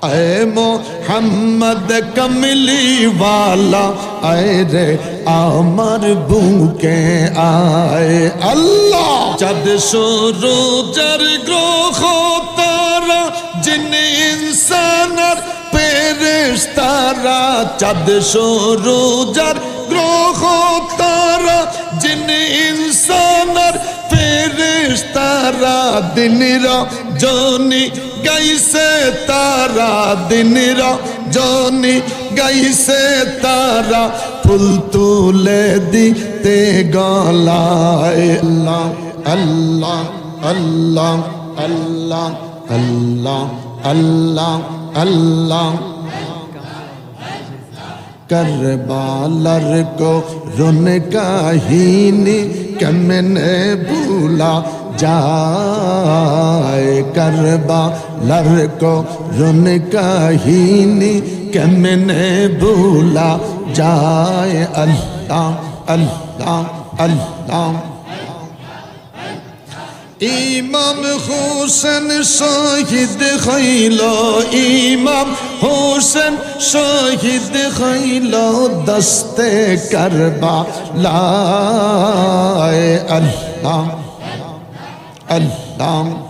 ऐ मोहम्मद कमली वाला आए रे আমার বুকে আয় আল্লাহ চাঁদ সূরজের গ্রহ তারা জিন ইনসান আর ফেরেশতারা চাঁদ সূরজের গ্রহ তারা জিন ইনসান আর ফেরেশতারা দিন রজনী গাইছে তারা দিন রজনী গাইছে তারা ফুল তুলে দিতে গলায় আল্লাহ আল্লাহ আল্লাহ আল্লাহ আল্লাহ আল্লাহ আল্লাহ करबालर को रुन काहिनी कमने भूला जाए करबालर को रुन काहिनी कमने भूला जाए अल्लाह अल्लाह अल्लाह इमाम हुसैन शहीद खैलो इमाम हुसैन शहीद खैलो दस्ते करबला अल्लाह अल्लाह